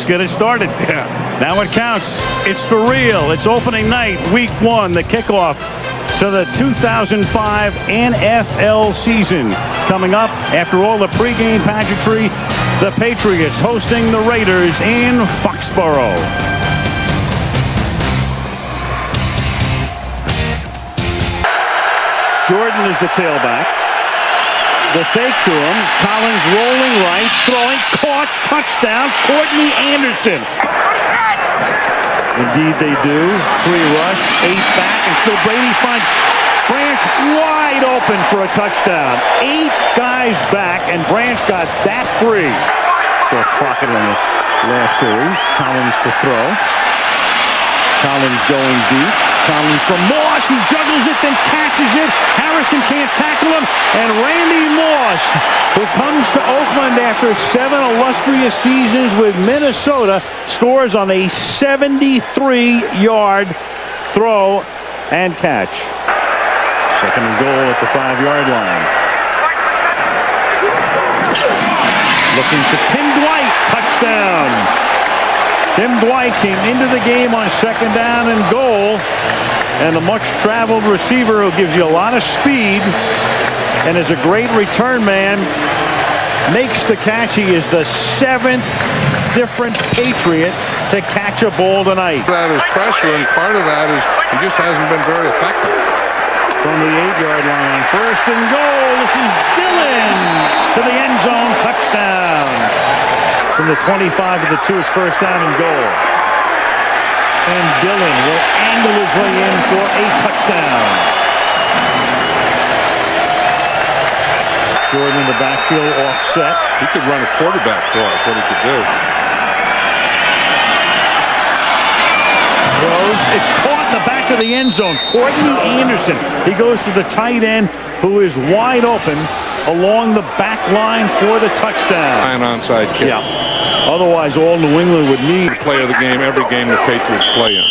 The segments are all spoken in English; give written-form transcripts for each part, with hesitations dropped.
get it started. Yeah. Now it counts. It's for real. It's opening night, week 1, the kickoff to the 2005 NFL season. Coming up after all the pregame pageantry, the Patriots hosting the Raiders in Foxborough. Jordan is the tailback. The fake to him. Collins rolling right, throwing, caught, touchdown, Courtney Anderson. Indeed they do. 3 rush, 8 back, and still Brady finds Branch wide open for a touchdown. 8 guys back, and Branch got that free. Saw Crockett in the last series. Collins to throw. Collins going deep. Collins from Moss. He juggles it, then catches it. Harrison can't tackle him. And Randy Moss, who comes to Oakland after 7 illustrious seasons with Minnesota, scores on a 73-yard throw and catch. 2nd and goal at the 5-yard line. Looking to Tim Dwight. Touchdown. Tim Dwight came into the game on 2nd down and goal. And the much-traveled receiver who gives you a lot of speed and is a great return man makes the catch. He is the 7th different Patriot to catch a ball tonight. That is pressure, and part of that is he just hasn't been very effective. From the 8-yard line, 1st and goal. This is Dillon to the end zone. Touchdown. From the 25 to the 2, it's 1st down and goal. And Dillon will angle his way in for a touchdown. Jordan in the backfield offset. He could run a quarterback for us, what he could do. Throws. It's caught in the back of the end zone. Courtney Anderson. He goes to the tight end, who is wide open along the back line for the touchdown. An onside kick. Yeah. Otherwise, all New England would need. Play of the game, every game the Patriots play in.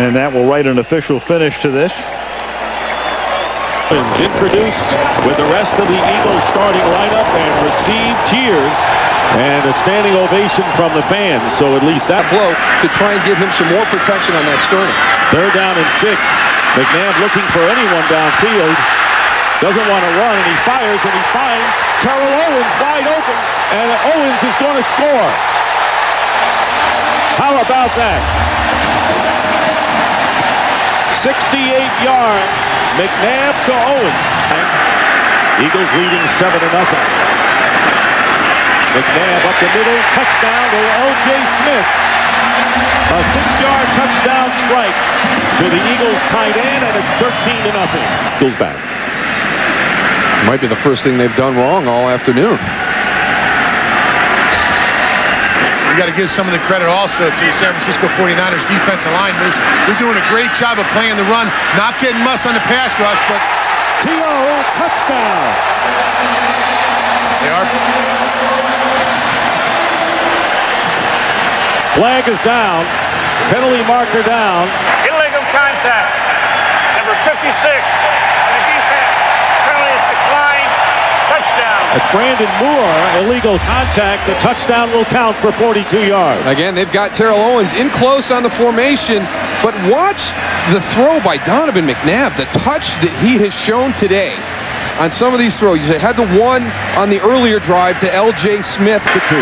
And that will write an official finish to this. Introduced with the rest of the Eagles starting lineup and received cheers and a standing ovation from the fans. So at least that blow to try and give him some more protection on that sternum. 3rd down and 6. McNabb looking for anyone downfield. Doesn't want to run, and he fires, and he finds Terrell Owens wide open, and Owens is going to score. How about that? 68 yards, McNabb to Owens. Eagles leading 7-0. McNabb up the middle, touchdown to L.J. Smith. A 6-yard touchdown strike to the Eagles tight end, and it's 13-0. Eagles back. Might be the first thing they've done wrong all afternoon. You got to give some of the credit also to the San Francisco 49ers defensive line. They're doing a great job of playing the run, not getting muss on the pass rush, but T.O. touchdown. They are. Flag is down. Penalty marker down. Illegal contact. Number 56. The defense. Penalty is declined. Touchdown. That's Brandon Moore. Illegal contact. The touchdown will count for 42 yards. Again, they've got Terrell Owens in close on the formation, but watch the throw by Donovan McNabb. The touch that he has shown today on some of these throws. He had the one on the earlier drive to L.J. Smith. The 2.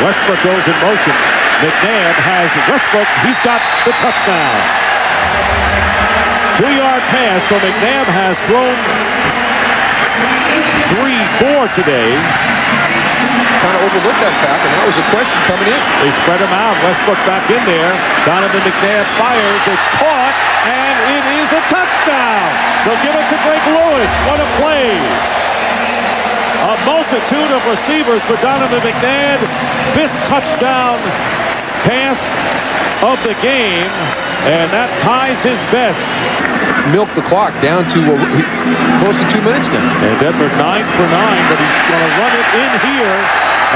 Westbrook goes in motion. McNabb has Westbrook. He's got the touchdown. 2-yard pass, so McNabb has thrown 3-4 today. Kind of overlooked that fact, and that was a question coming in. They spread him out. Westbrook back in there. Donovan McNabb fires. It's caught, and it is a touchdown. They'll give it to Greg Lewis. What a play. A multitude of receivers for Donovan McNabb. 5th touchdown pass of the game, and that ties his best. Milk the clock down to close to 2 minutes now. And Denver 9 for 9, but he's going to run it in here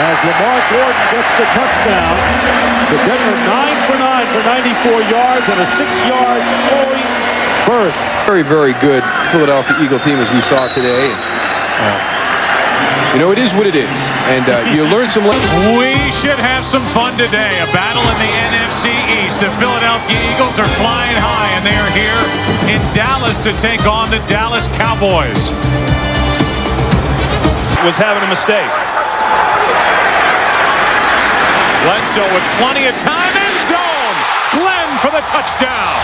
as Lamar Gordon gets the touchdown. So Denver 9 for 9 for 94 yards and a 6-yard scoring berth. Very, very good Philadelphia Eagle team as we saw today. You know, it is what it is. And you learn some lessons. We should have some fun today. A battle in the NFC East. The Philadelphia Eagles are flying high, and they are here in Dallas to take on the Dallas Cowboys. Was having a mistake. Bledsoe with plenty of time. End zone. Glenn for the touchdown.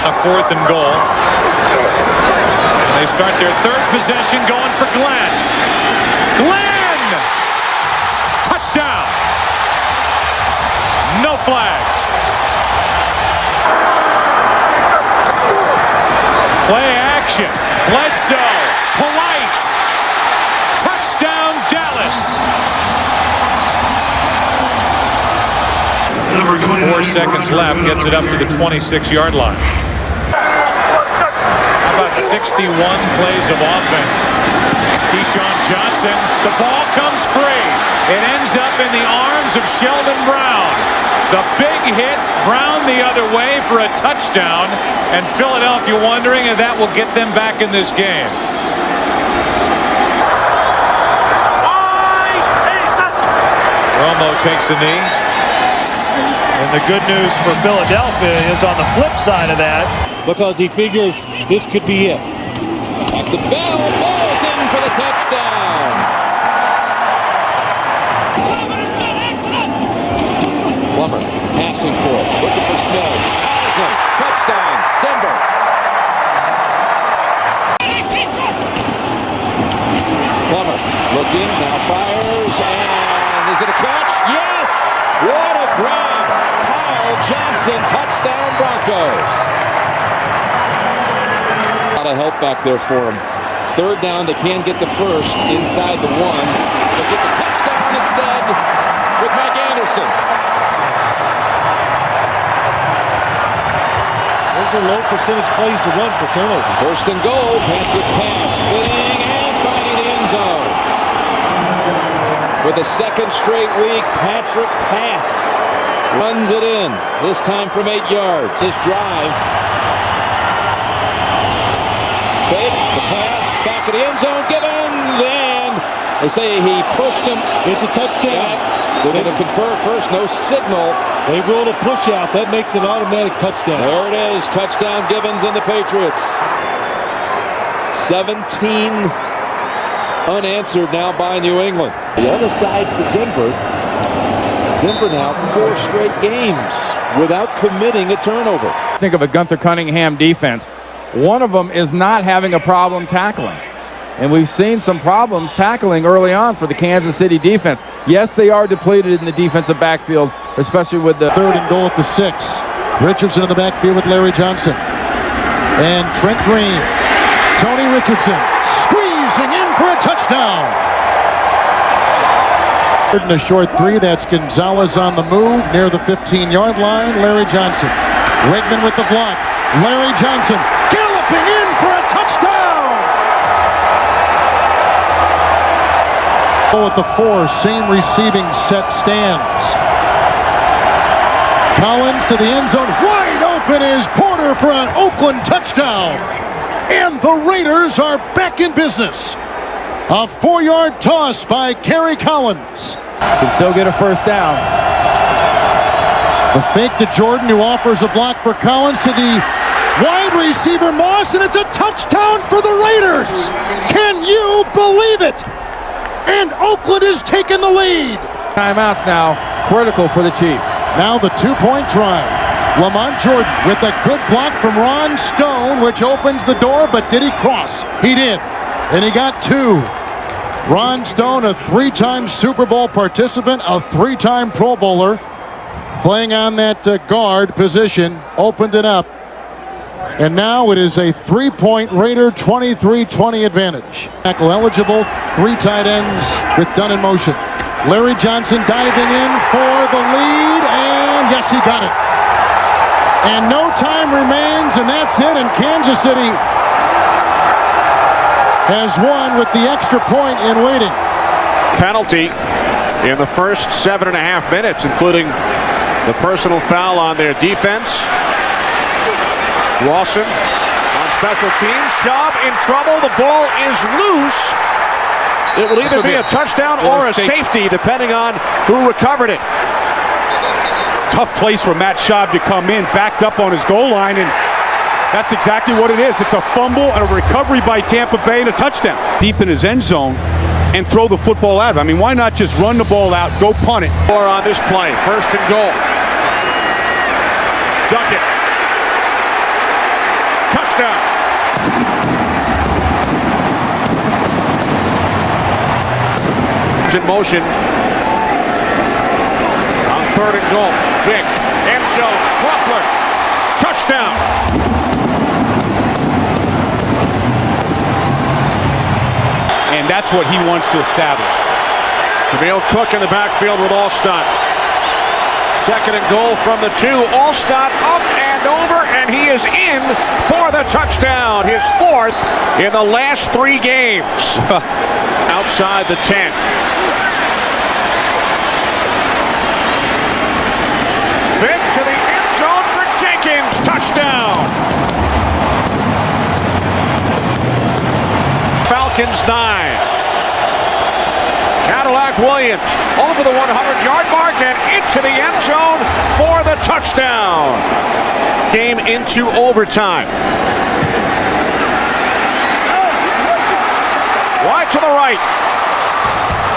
A 4th and goal. They start their 3rd possession going for Glenn. Glenn! Touchdown! No flags. Play action. Bledsoe. Polite. Touchdown Dallas. 4 seconds left. Gets it up to the 26-yard line. About 61 plays of offense. Keyshawn Johnson, the ball comes free. It ends up in the arms of Sheldon Brown. The big hit, Brown the other way for a touchdown, and Philadelphia wondering if that will get them back in this game. Romo takes a knee. And the good news for Philadelphia is on the flip side of that, because he figures this could be it. Back to Bell. Ball's in for the touchdown. Plummer passing for it. Looking for Smith. Awesome. Touchdown. Denver. Plummer looking. Now fires. And is it a catch? Yes. What a grab. Kyle Johnson. Touchdown Broncos. A lot of help back there for him. 3rd down, they can get the 1st inside the 1. They'll get the touchdown instead with Mike Anderson. Those are low percentage plays to run for turnover. 1st and goal, Patrick pass, spinning and finding the end zone. For the 2nd straight week, Patrick pass runs it in. This time from 8 yards. His drive. Fake, the pass, back of the end zone, Gibbons, and they say he pushed him. It's a touchdown. Yeah, they're going to confer first, no signal. They ruled a push out. That makes an automatic touchdown. There it is, touchdown Gibbons and the Patriots. 17 unanswered now by New England. The other side for Denver. Denver now 4 straight games without committing a turnover. Think of a Gunther Cunningham defense. One of them is not having a problem tackling. And we've seen some problems tackling early on for the Kansas City defense. Yes, they are depleted in the defensive backfield, especially with the 3rd and goal at the 6. Richardson in the backfield with Larry Johnson. And Trent Green. Tony Richardson squeezing in for a touchdown. 3rd and a short 3. That's Gonzalez on the move near the 15-yard line. Larry Johnson. Wegman with the block. Larry Johnson galloping in for a touchdown! At the 4, same receiving set stands. Collins to the end zone, wide open is Porter for an Oakland touchdown. And the Raiders are back in business. A 4-yard toss by Kerry Collins. can still get a 1st down. The fake to Jordan, who offers a block for Collins to the wide receiver Moss, and it's a touchdown for the Raiders. Can you believe it? And Oakland is taking the lead. Timeouts now, critical for the Chiefs. Now the 2-point try. Lamont Jordan with a good block from Ron Stone, which opens the door, but did he cross? He did, and he got 2. Ron Stone, a 3-time Super Bowl participant, a 3-time Pro Bowler, playing on that guard position, opened it up. And now it is a 3-point Raider 23-20 advantage. Tackle eligible, 3 tight ends with Dunn in motion. Larry Johnson diving in for the lead, and yes, he got it. And no time remains, and that's it, and Kansas City has won with the extra point in waiting. Penalty in the first 7.5 minutes, including the personal foul on their defense. Lawson on special teams. Schaub in trouble. The ball is loose. It will either be a touchdown or a safety, depending on who recovered it. Tough place for Matt Schaub to come in, backed up on his goal line, and that's exactly what it is. It's a fumble and a recovery by Tampa Bay and a touchdown. Deep in his end zone and throw the football out. I mean, why not just run the ball out, go punt it? Or on this play, 1st and goal. Duckett. Touchdown. It's in motion. On 3rd and goal. Vick. End zone. Crawford. Touchdown. And that's what he wants to establish. Jameel Cook in the backfield with Alstott. 2nd and goal from the 2. Alstott up and over, and he is in for the touchdown. His 4th in the last 3 games. Outside the 10. Vick to the end zone for Jenkins. Touchdown. Falcons 9. Cadillac Williams over the 100-yard mark and into the end zone for the touchdown. Game into overtime. Wide to the right.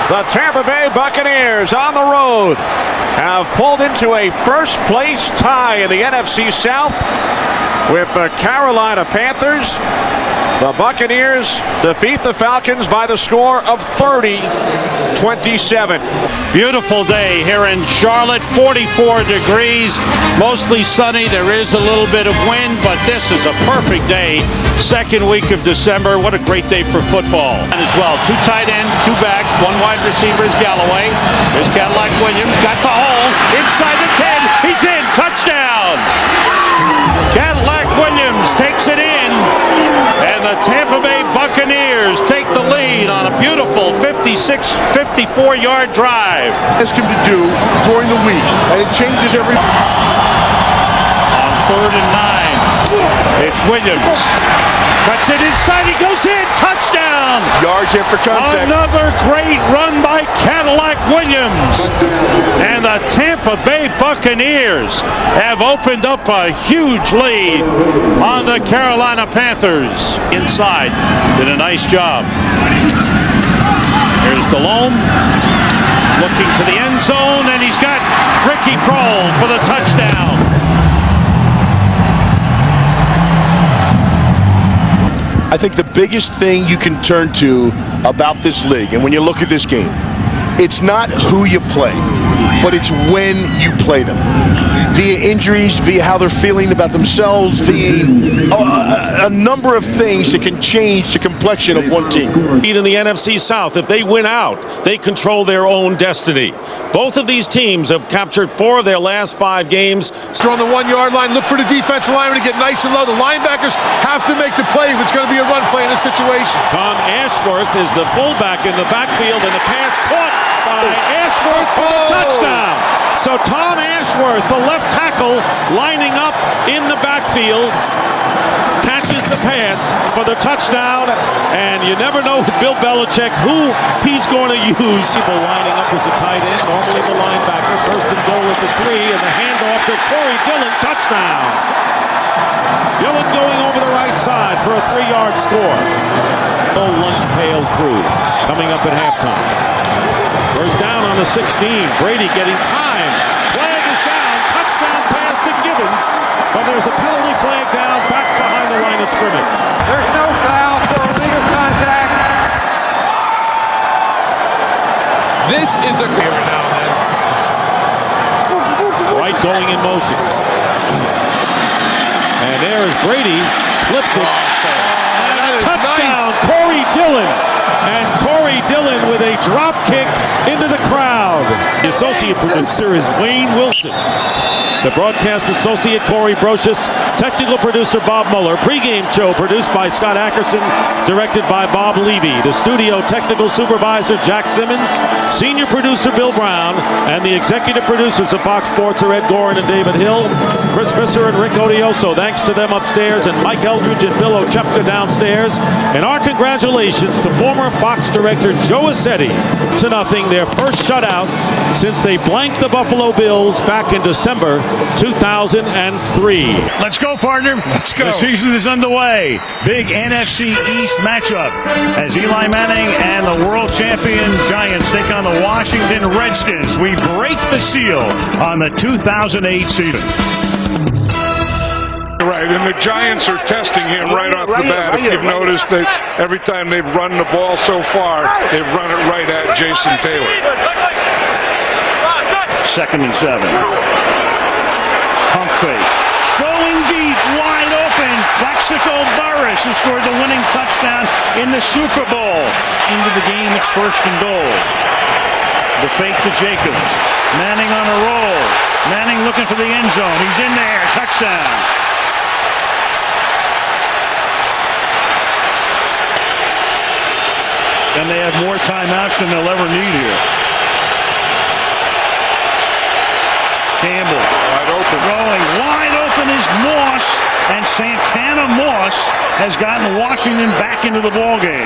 The Tampa Bay Buccaneers on the road have pulled into a first-place tie in the NFC South with the Carolina Panthers. The Buccaneers defeat the Falcons by the score of 30-27. Beautiful day here in Charlotte, 44 degrees, mostly sunny. There is a little bit of wind, but this is a perfect day. 2nd week of December. What a great day for football. And as well, 2 tight ends, 2 backs, 1 wide receiver is Galloway. There's Cadillac Williams, got the hole, inside the 10, he's in, touchdown! Cadillac Williams takes it in, and the Tampa Bay Buccaneers take the lead on a beautiful 54-yard drive. Ask him to do during the week, and it changes every. On 3rd and 9, it's Williams. Cuts it inside, he goes in, touchdown! Yards after contact. Another great run by Cadillac Williams. And the Tampa Bay Buccaneers have opened up a huge lead on the Carolina Panthers. Inside, did a nice job. Here's Delhomme, looking to the end zone, and he's got Ricky Prohl for the touchdown. I think the biggest thing you can turn to about this league, and when you look at this game, it's not who you play, but it's when you play them. Via injuries, via how they're feeling about themselves, via a number of things that can change the complexion of one team. In the NFC South, if they win out, they control their own destiny. Both of these teams have captured 4 of their last 5 games. On the 1-yard line, look for the defensive lineman to get nice and low. The linebackers have to make the play if it's going to be a run play in this situation. Tom Ashworth is the fullback in the backfield, and the pass caught by Ashworth for the touchdown. So Tom Ashworth, the left tackle, lining up in the backfield, catches the pass for the touchdown, and you never know with Bill Belichick who he's going to use. People lining up as a tight end, normally the linebacker. 1st and goal at the 3, and the handoff to Corey Dillon, touchdown. Dillon going over the right side for a 3-yard score. Old lunch pail crew coming up at halftime. First down on the 16. Brady getting time. Flag is down. Touchdown pass to Gibbons. But there's a penalty flag down back behind the line of scrimmage. There's no foul for illegal contact. This is a Every now and then. Right going in motion. And there is Brady. Flips it. And a touchdown. Nice. Corey Dillon. And Corey Dillon with a drop kick into the crowd. The associate producer is Wayne Wilson. The broadcast associate, Corey Brocious. Technical producer, Bob Mueller. Pre-game show produced by Scott Ackerson, directed by Bob Levy. The studio technical supervisor, Jack Simmons. Senior producer, Bill Brown. And the executive producers of Fox Sports are Ed Gorin and David Hill. Chris Visser and Rick Odioso. Thanks to them upstairs. And Mike Eldridge and Bill Ochepka downstairs. And our congratulations to former Fox director Joe Assetti. 2-0, their first shutout since they blanked the Buffalo Bills back in December 2003. Let's go, partner. Let's go. The season is underway. Big NFC East matchup as Eli Manning and the world champion Giants take on the Washington Redskins. We break the seal on the 2008 season. Right, and the Giants are testing him right off the bat. If you've noticed, every time they've run the ball so far, they've run it right at Jason Taylor. 2nd and 7. Pump fake. Going deep, wide open. Plaxico Burress, who scored the winning touchdown in the Super Bowl. Into the game, it's 1st and goal. The fake to Jacobs. Manning on a roll. Manning looking for the end zone. He's in there. Touchdown. And they have more timeouts than they'll ever need here. Campbell. Wide open. Throwing wide open is Moss. And Santana Moss has gotten Washington back into the ballgame.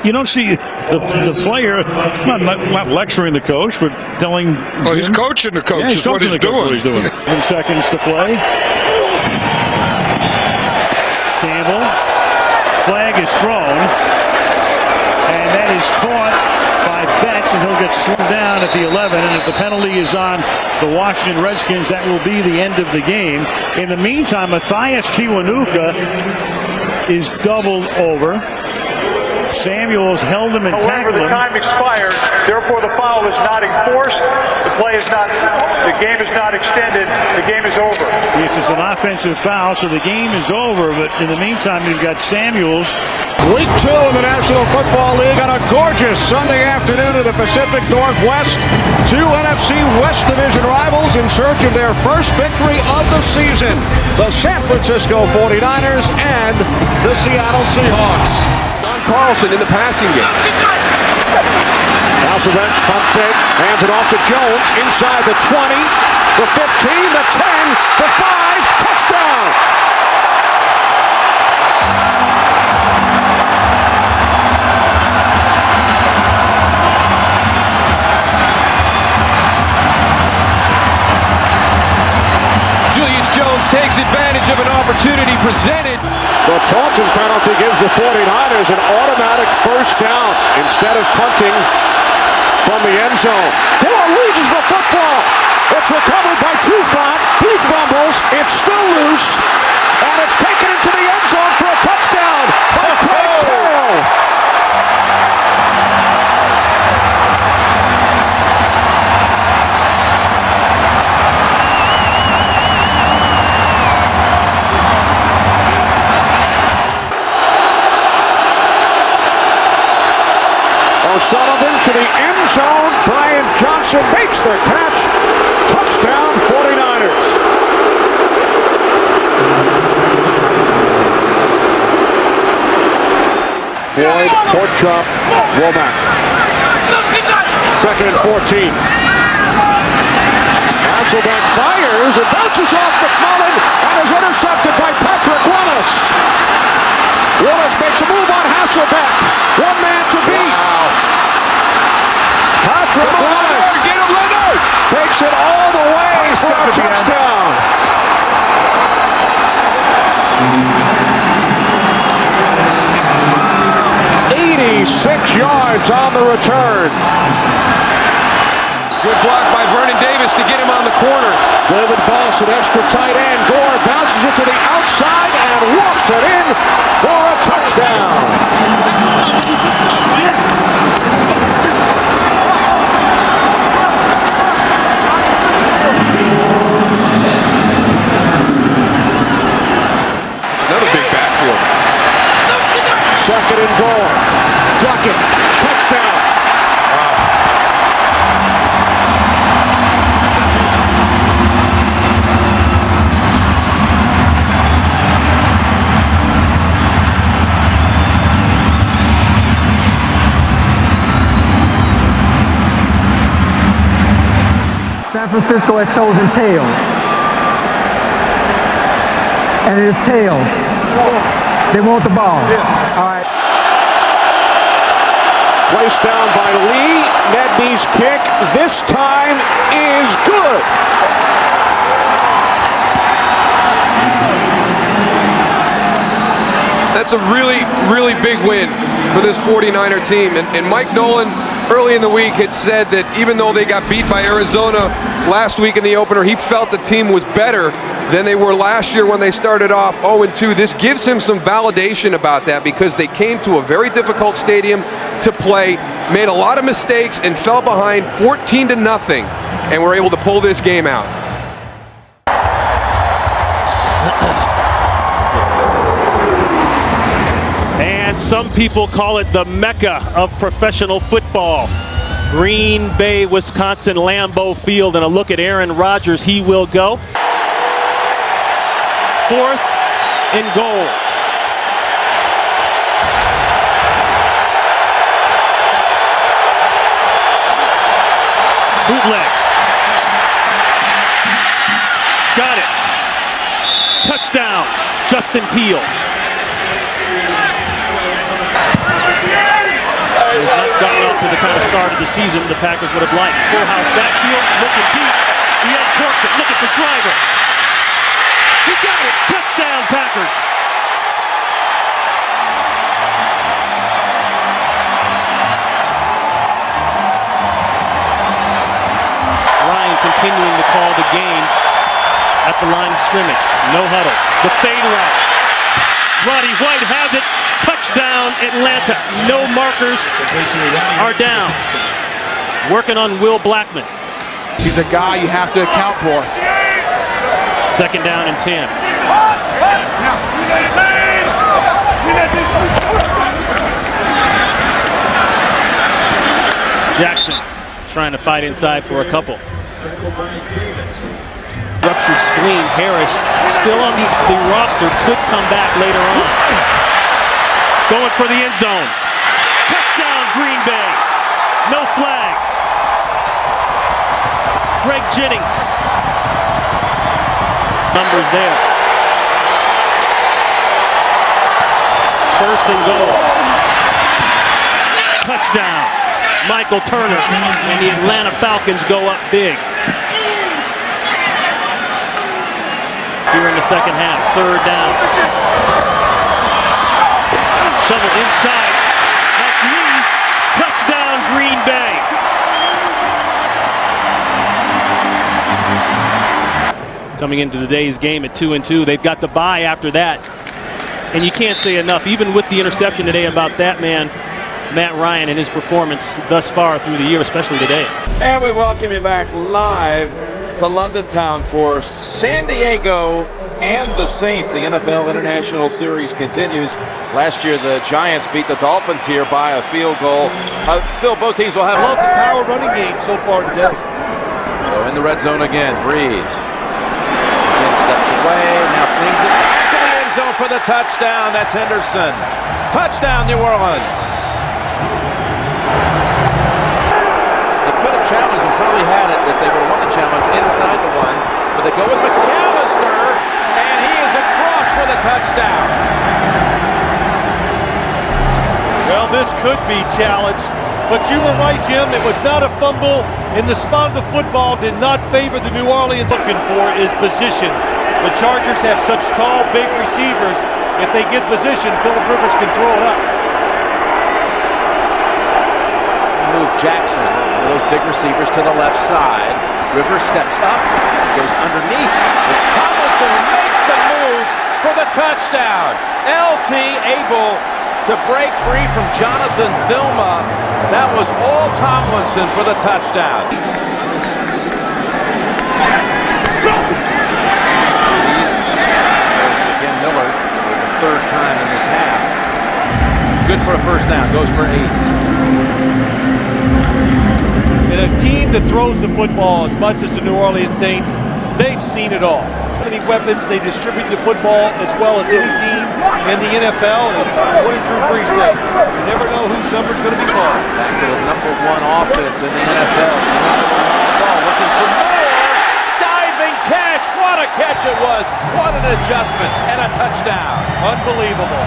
You don't see the player not lecturing the coach, but telling. Well, he's coaching the coach. Yeah, he's coaching the coach. What he's doing. 7 seconds to play. Campbell. Flag is thrown, and that is caught by Betts, and he'll get slowed down at the 11. And if the penalty is on the Washington Redskins, that will be the end of the game. In the meantime, Matthias Kiwanuka is doubled over. Samuels held him and tackled him. However, the time expired. Therefore, the foul is not enforced. The game is not extended. The game is over. Yes, it's an offensive foul, so the game is over. But in the meantime, you've got Samuels. Week 2 in the National Football League on a gorgeous Sunday afternoon in the Pacific Northwest. 2 NFC West Division rivals in search of their first victory of the season. The San Francisco 49ers and the Seattle Seahawks. Carlson in the passing game. Hasselbeck, pump fake, hands it off to Jones, inside the 20, the 15, the 10, the 5, touchdown! Julius Jones takes advantage of an opportunity presented. The Taunton penalty gives the 49ers an automatic first down instead of punting from the end zone. Gore loses the football. It's recovered by Trufant. He fumbles. It's still loose. And it's taken into the end zone for a touchdown by Craig Terrell. O'Sullivan to the end zone. Brian Johnson makes the catch. Touchdown 49ers. Floyd, court chop, Womack. 2nd and 14. Hasselbeck fires and bounces off McMullen and is intercepted by Patrick Willis. Willis makes a move on Hasselbeck. One man to beat. Wow. Patrick Willis Get him, Leonard! takes it all the way for a touchdown. 86 yards on the return. Good block by Vernon Davis to get him on the corner. David Boss, an extra tight end. Gore bounces it to the outside and walks it in for a touchdown. Second and goal. pocket. Touchdown. San Francisco has chosen tails. And it is tails. They want the ball. Yes. All right. Placed down by Lee. Nedney's kick this time is good. That's a really, really big win for this 49er team. And Mike Nolan, early in the week, had said that even though they got beat by Arizona last week in the opener, he felt the team was better than they were last year when they started off 0-2. This gives him some validation about that because they came to a very difficult stadium to play, made a lot of mistakes, and fell behind 14-0, and were able to pull this game out. And some people call it the Mecca of professional football. Green Bay, Wisconsin, Lambeau Field, and a look at Aaron Rodgers. He will go. 4th and goal. Bootleg. Got it. Touchdown, Justin Peele. He's not gotten off to the kind of start of the season the Packers would have liked. Full house backfield, looking deep. He uncorks it, looking for Driver. He got it. Touchdown, Packers. Ryan continuing to call the game at the line of scrimmage. No huddle. The fade route. Roddy White has it. Touchdown, Atlanta. No markers are down. Working on Will Blackman. He's a guy you have to account for. 2nd down and 10. Jackson trying to fight inside for a couple. Ruptured spleen. Harris still on the roster. Could come back later on. Going for the end zone. Touchdown, Green Bay. No flags. Greg Jennings. Numbers there. 1st and goal. Touchdown. Michael Turner and the Atlanta Falcons go up big. Here in the 2nd half, 3rd down. Shovel inside. That's Lee. Touchdown, Green Bay. Coming into today's game at 2-2. They've got the bye after that. And you can't say enough, even with the interception today, about that man, Matt Ryan, and his performance thus far through the year, especially today. And we welcome you back live to London Town for San Diego and the Saints. The NFL International Series continues. Last year, the Giants beat the Dolphins here by a field goal. Phil, both teams will have love the power running game so far today. So in the red zone again, Breeze. Again steps away, now flings it back to the end zone for the touchdown. That's Henderson. Touchdown, New Orleans. They could have challenged and probably had it if they would have won the challenge inside the one. But they go with McAllister, and he is across for the touchdown. Well, this could be challenged, but you were right, Jim. It was not a fumble, and the spot of the football did not favor the New Orleans. Looking for is position. The Chargers have such tall, big receivers. If they get position, Phillip Rivers can throw it up. Move Jackson, those big receivers to the left side. Rivers steps up, goes underneath. It's Tomlinson who makes the move for the touchdown. LT able to break free from Jonathan Vilma. That was all Tomlinson for the touchdown. Again, Miller for the 3rd time in this half. Good good for a first down. Goes for 8. And a team that throws the football as much as the New Orleans Saints, they've seen it all. How many weapons they distribute the football as well as any team in the NFL, as Wayne Drew Brees said. You never know whose number's going to be called. Back to the #1 offense in the NFL. Ball looking for more. Diving catch. What a catch it was. What an adjustment and a touchdown. Unbelievable.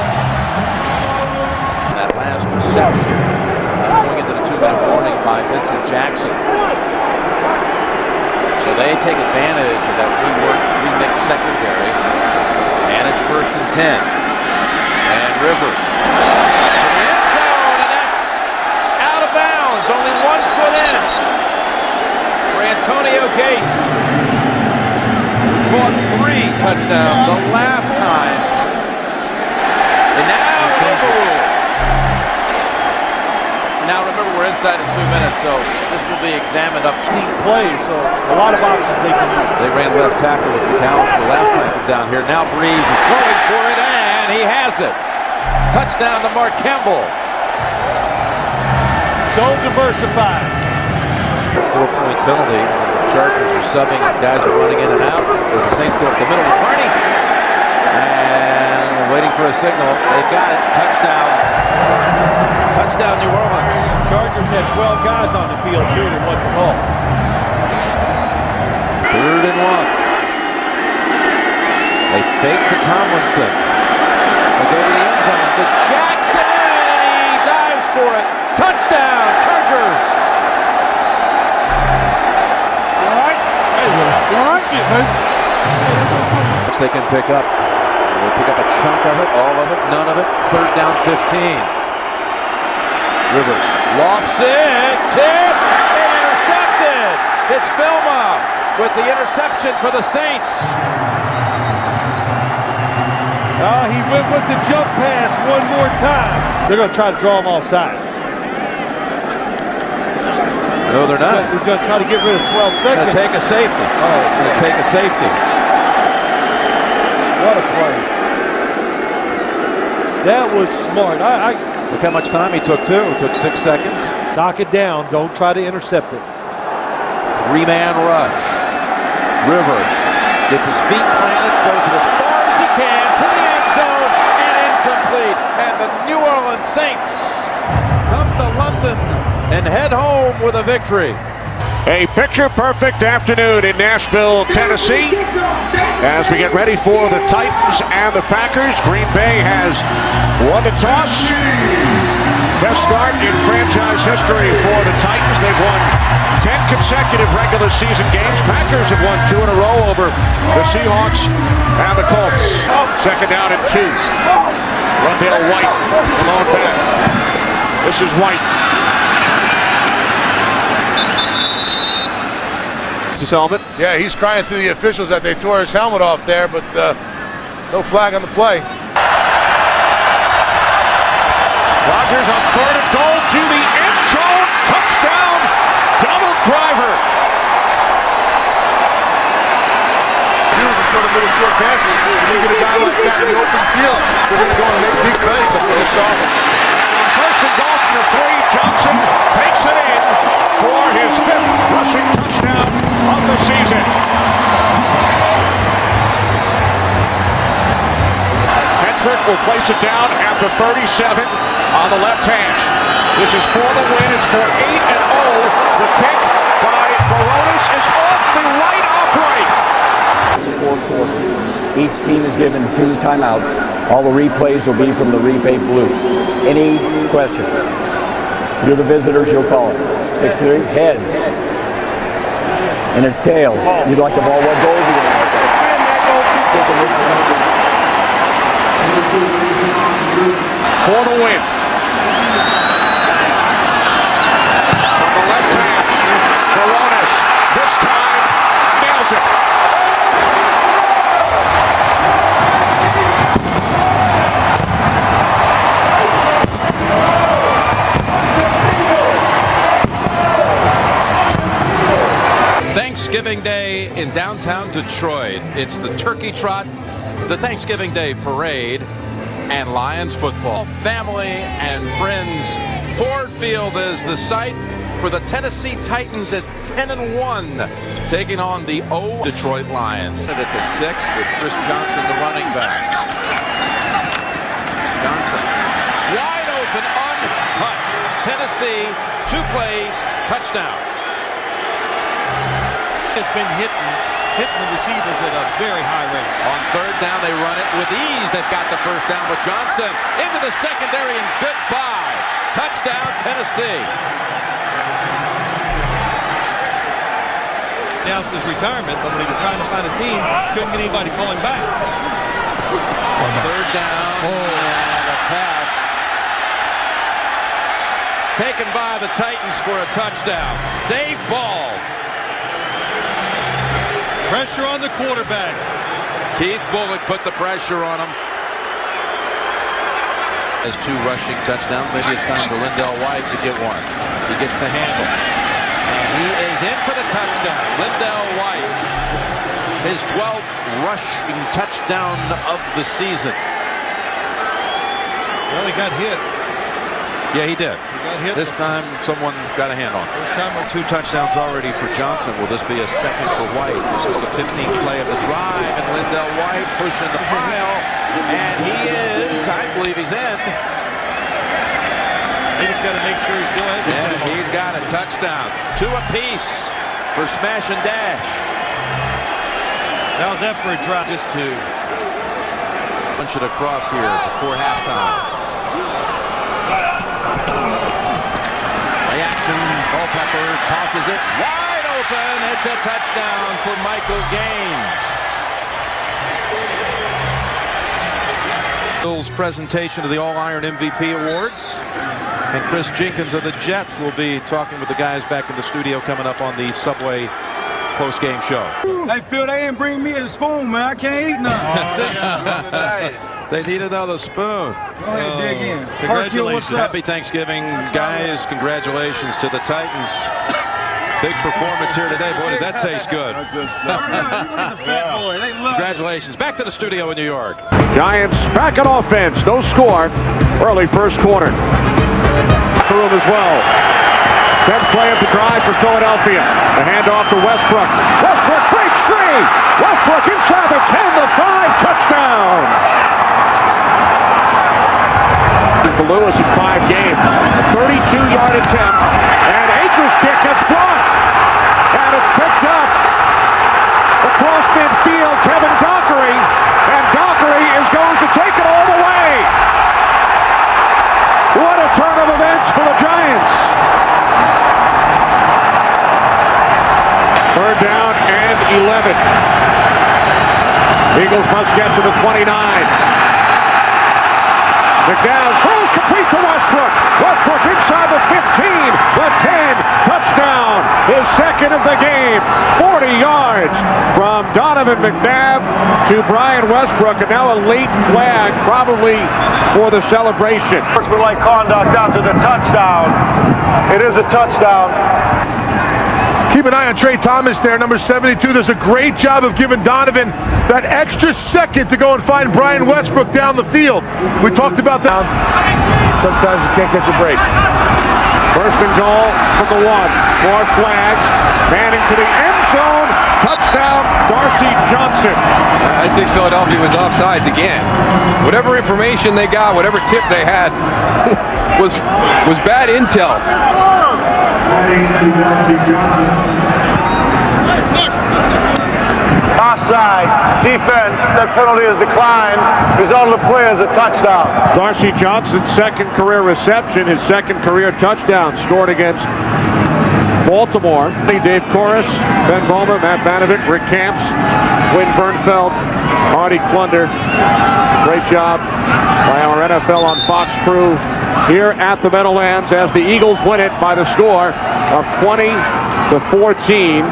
That last reception going into the 2-minute warning by Vincent Jackson. So they take advantage of that remixed secondary. And it's 1st and 10. And Rivers in the end zone, and that's out of bounds. Only 1 foot in for Antonio Gates. Caught 3 touchdowns the last time. And now overruled. Now remember, we're inside of 2 minutes, so this will be examined up. Team play, so a lot of options they can use. They ran left tackle with McAllister last time from down here. Now Breeze is going for it, and he has it. Touchdown to Mark Campbell. So diversified. 4-point penalty. The Chargers are subbing. Guys are running in and out as the Saints go up the middle with Carney. And waiting for a signal. They've got it. Touchdown. Touchdown, New Orleans. Chargers had 12 guys on the field, too, that wasn't called. 3rd and 1. They fake to Tomlinson. They go to the end zone to Jackson, and he dives for it. Touchdown, Chargers. Which they can pick up. They'll pick up a chunk of it, all of it, none of it. 3rd down, 15. Rivers lofts it, tipped, and intercepted. It's Filma with the interception for the Saints. He went with the jump pass one more time. They're going to try to draw him off sides. No, they're not. He's going to try to get rid of 12 seconds. Going to take a safety. Oh, it's going to take a safety. What a play. That was smart. Look how much time he took, too. It took 6 seconds. Knock it down. Don't try to intercept it. 3-man rush. Rivers gets his feet planted, throws it as far as he can to the end zone, and incomplete. And the New Orleans Saints come to London and head home with a victory. A picture-perfect afternoon in Nashville, Tennessee. As we get ready for the Titans and the Packers, Green Bay has won the toss. Best start in franchise history for the Titans. They've won 10 consecutive regular season games. Packers have won 2 in a row over the Seahawks and the Colts. 2nd down and 2. Rondale White, the lone back. This is White. His helmet. Yeah, he's crying to the officials that they tore his helmet off there, but no flag on the play. Rodgers on 3rd and goal to the end zone. Touchdown, double driver. Use a sort of little short passes. When you get a guy like that in the open field, they're going to go and make big plays like we just saw. 1st and goal from the 3. Johnson takes it in for his 5th rushing touchdown of the season. Hendrick will place it down at the 37 on the left hash. This is for the win. It's for 8-0. The kick by Baronis is off the right upright. Fourth quarter. Each team is given 2 timeouts. All the replays will be from the replay booth. Any questions? You're the visitors, you'll call it. 6-3, heads. And it's tails. You'd like the ball. What goal is he going to For the win. From the left hash, Baronis this time nails it. Thanksgiving Day in downtown Detroit. It's the Turkey Trot, the Thanksgiving Day Parade. and Lions football. Family and friends, Ford Field is the site for the Tennessee Titans at 10-1, taking on the Detroit Lions. At the 6 with Chris Johnson, the running back. Johnson, wide open, untouched. Tennessee, 2 plays, touchdown. It's been hitting the receivers at a very high rate. On 3rd down, they run it with ease. They've got the 1st down with Johnson into the secondary, and goodbye. Touchdown, Tennessee. Announced his retirement, but when he was trying to find a team, couldn't get anybody calling back. 3rd down, and a pass taken by the Titans for a touchdown. Dave Ball. Pressure on the quarterback. Keith Bullock put the pressure on him. Has 2 rushing touchdowns. Maybe it's time for Lindell White to get one. He gets the handle. And he is in for the touchdown. Lindell White. His 12th rushing touchdown of the season. Well, he got hit. Yeah, he did. He got hit. This time, someone got a hand on him. 2 touchdowns already for Johnson. Will this be a 2nd for White? This is the 15th play of the drive, and Lindell White pushing the pile. And he is, I believe he's in. He just got to make sure he still has it. And he's got a touchdown. 2 apiece for smash and dash. How's that for a drop? Just 2. Punch it across here before halftime. Play action. Culpepper tosses it wide open. It's a touchdown for Michael Gaines. Bill's presentation of the All-Iron MVP Awards. And Chris Jenkins of the Jets will be talking with the guys back in the studio coming up on the Subway post-game show. Hey, Phil, they ain't bring me a spoon, man. I can't eat nothing. They need another spoon. Go ahead, dig in. Congratulations. Happy Thanksgiving, guys. Congratulations to the Titans. Big performance here today. Boy, does that taste good. Congratulations. Back to the studio in New York. Giants back on offense. No score. Early 1st quarter. Room as well. 10th play of the drive for Philadelphia. The handoff to Westbrook. Westbrook breaks free. Westbrook inside the 10, the 5, touchdown. For Lewis in 5 games. A 32-yard attempt. And Akers' kick gets blocked. And it's picked up across midfield. Kevin Dockery. And Dockery is going to take it all the way. What a turn of events for the Giants. 3rd down and 11. Eagles must get to the 29. McNabb throws complete to Westbrook. Westbrook inside the 15, the 10, touchdown. His 2nd of the game. 40 yards from Donovan McNabb to Brian Westbrook, and now a late flag probably for the celebration. Sportsmanlike conduct after the touchdown. It is a touchdown. Keep an eye on Trey Thomas there, number 72. Does a great job of giving Donovan that extra second to go and find Brian Westbrook down the field. We talked about that. Sometimes you can't catch a break. 1st and goal from the 1. More flags. Manning to the end zone. Touchdown, Darcy Johnson. I think Philadelphia was offsides again. Whatever information they got, whatever tip they had, was bad intel. Offside. Defense. That penalty is declined. Result of the play is a touchdown. Darcy Johnson's 2nd career reception, his 2nd career touchdown, scored against Baltimore. Dave Corus, Ben Vollmer, Matt Vanovic, Rick Camps, Wynn Bernfeld, Marty Klunder. Great job by our NFL on Fox crew here at the Meadowlands as the Eagles win it by the score of 20-14.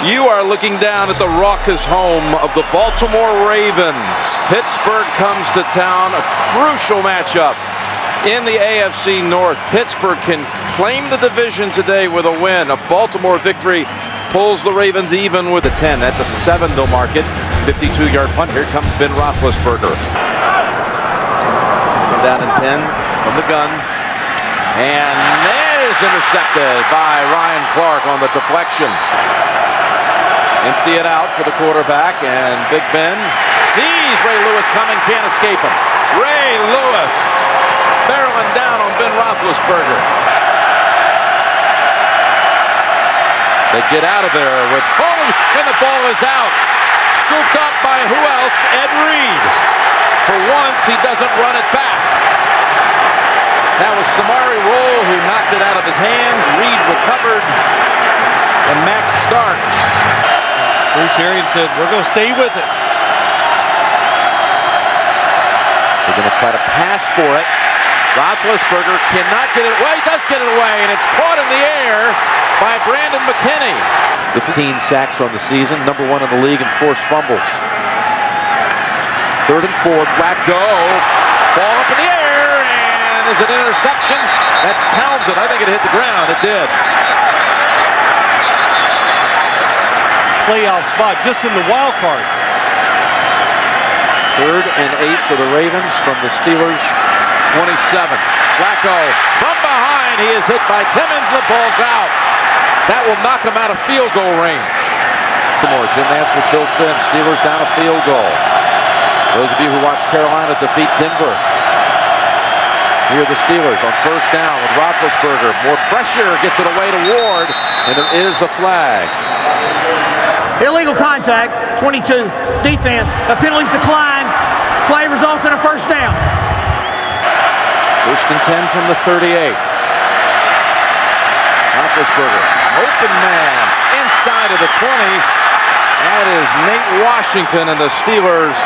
You are looking down at the raucous home of the Baltimore Ravens. Pittsburgh comes to town, a crucial matchup in the AFC North. Pittsburgh can claim the division today with a win. A Baltimore victory pulls the Ravens even with a 10. At the 7, they'll mark it. 52-yard punt. Here comes Ben Roethlisberger. Second down and 10 from the gun. And is intercepted by Ryan Clark on the deflection. Empty it out for the quarterback, and Big Ben sees Ray Lewis coming, can't escape him. Ray Lewis barreling down on Ben Roethlisberger. They get out of there with Holmes, and the ball is out. Scooped up by who else? Ed Reed. For once, he doesn't run it back. That was Samari Rolle who knocked it out of his hands. Reed recovered. And Max Starks. Bruce Arians said, we're going to stay with it. They're going to try to pass for it. Roethlisberger cannot get it away. He does get it away, and it's caught in the air by Brandon McKinney. 15 sacks on the season, number 1 in the league in forced fumbles. 3rd and 4, Flacco. Ball up in the air, and is it an interception? That's Townsend. I think it hit the ground. It did. Playoff spot just in the wild card. 3rd and 8 for the Ravens from the Steelers' 27. Flacco from behind. He is hit by Timmons. The ball's out. That will knock him out of field goal range. Jim Nantz with Phil Simms. Steelers down a field goal. Those of you who watched Carolina defeat Denver. Here are the Steelers on 1st down with Roethlisberger. More pressure, gets it away to Ward, and there is a flag. Illegal contact, 22. Defense, the penalties decline. Play results in a 1st down. 1st and 10 from the 38. Roethlisberger, open man, inside of the 20. That is Nate Washington, and the Steelers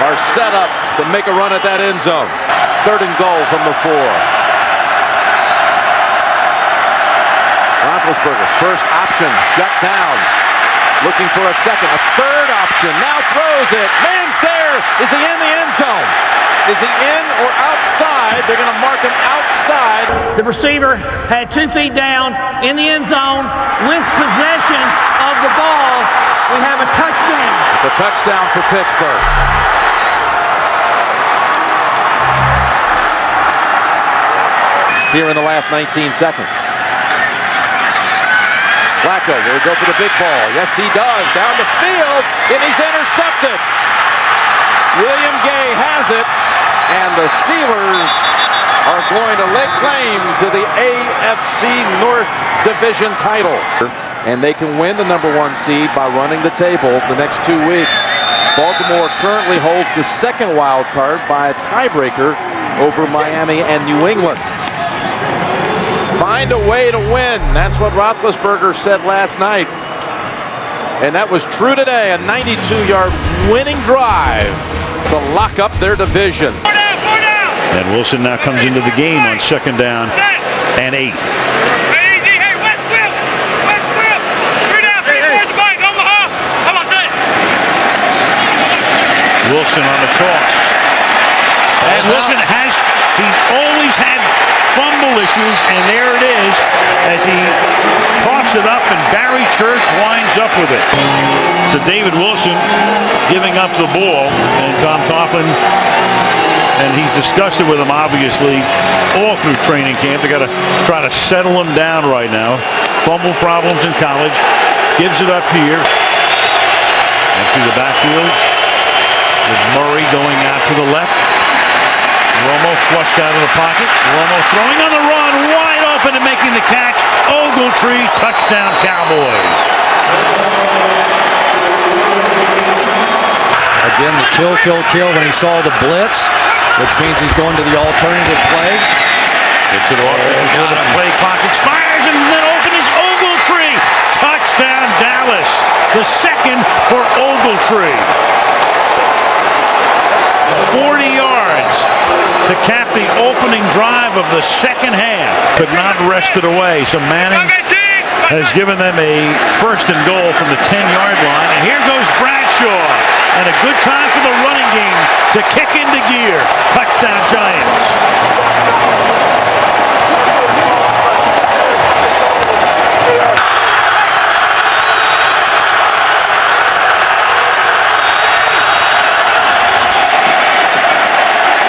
are set up to make a run at that end zone. 3rd and goal from the 4. Roethlisberger, first option, shut down. Looking for a second, a 3rd option, now throws it. Man's there. Is he in the end zone? Is he in or outside? They're going to mark him outside. The receiver had 2 feet down in the end zone with possession of the ball. We have a touchdown. It's a touchdown for Pittsburgh. Here in the last 19 seconds. Flacco will go for the big ball. Yes, he does. Down the field, and he's intercepted. William Gay has it, and the Steelers are going to lay claim to the AFC North Division title. And they can win the number 1 seed by running the table the next 2 weeks. Baltimore currently holds the 2nd wild card by a tiebreaker over Miami and New England. Find a way to win. That's what Roethlisberger said last night. And that was true today. A 92-yard winning drive to lock up their division. And Wilson now comes into the game on 2nd down and 8. Wilson on the toss. And Wilson he's always had fumble issues, and there it is as he coughs it up, and Barry Church winds up with it. So David Wilson giving up the ball, and Tom Coughlin, and he's discussed it with him obviously all through training camp. They got to try to settle him down right now. Fumble problems in college. Gives it up here and through the backfield with Murray going out to the left. Romo flushed out of the pocket. Romo throwing on the run, wide open and making the catch. Ogletree, touchdown Cowboys. Again, the kill when he saw the blitz, which means he's going to the alternative play. Gets it off. The play clock expires, and then open is Ogletree. Touchdown Dallas. The 2nd for Ogletree. 40 yards to cap the opening drive of the 2nd half. Could not wrest it away. So Manning has given them a 1st and goal from the 10-yard line. And here goes Bradshaw. And a good time for the running game to kick into gear. Touchdown Giants.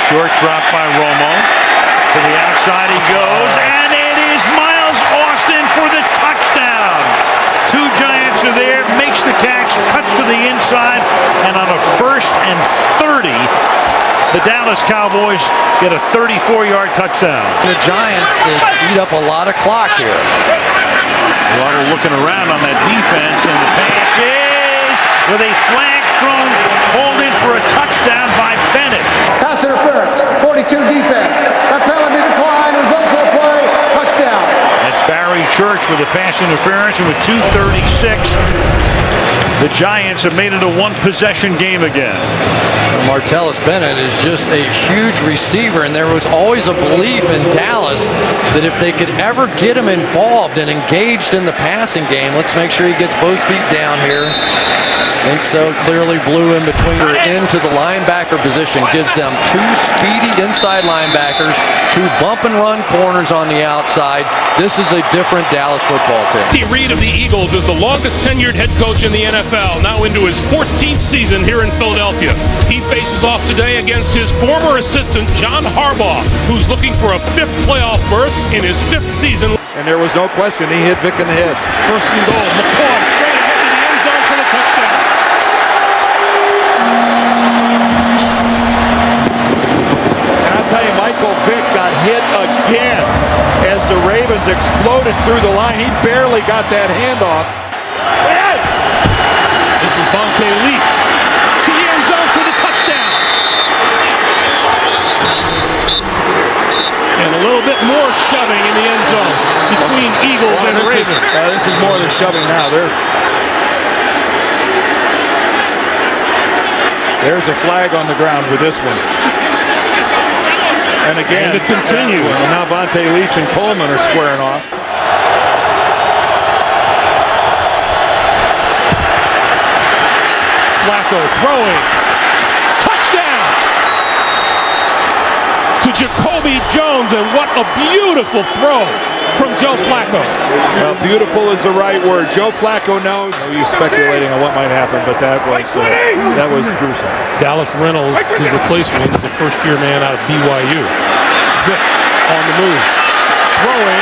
Short drop by Romo. To the outside he goes, and it is Miles Austin for the touchdown. Two Giants are there, makes the catch, cuts to the inside, and on a 1st and 30, the Dallas Cowboys get a 34-yard touchdown. The Giants did eat up a lot of clock here. A lot of looking around on that defense, and the pass is with a flag thrown, pulled in for a touchdown by Bennett. Pass interference, 42 defense. That penalty decline results in a play, touchdown. That's Barry Church with a pass interference, and with 2:36, the Giants have made it a one-possession game again. Martellus Bennett is just a huge receiver, and there was always a belief in Dallas that if they could ever get him involved and engaged in the passing game, let's make sure he gets both feet down here. Think so. Clearly blew in between or into the linebacker position. Gives them two speedy inside linebackers, two bump and run corners on the outside. This is a different Dallas football team. Andy Reid of the Eagles is the longest tenured head coach in the NFL, now into his 14th season here in Philadelphia. He faces off today against his former assistant, John Harbaugh, who's looking for a 5th playoff berth in his 5th season. And there was no question, he hit Vic in the head. 1st and goal, McCoy straight ahead to the end zone for the touchdown. And I'll tell you, Michael Vick got hit again as the Ravens exploded through the line. He barely got that handoff. This is Vontae Leach to the end zone for the touchdown. And a little bit more shoving in the end zone between Eagles and Ravens. This is more than shoving now. There's a flag on the ground with this one. And again, and it continues. And now Vontae Leach and Coleman are squaring off. Flacco throwing. Touchdown to Jacoby Jones, and what a beautiful throw from Joe Flacco. Well, beautiful is the right word. Joe Flacco knows. He's speculating on what might happen, but that was gruesome. Dallas Reynolds, his replacement, is a first-year man out of BYU. Vick on the move. Throwing.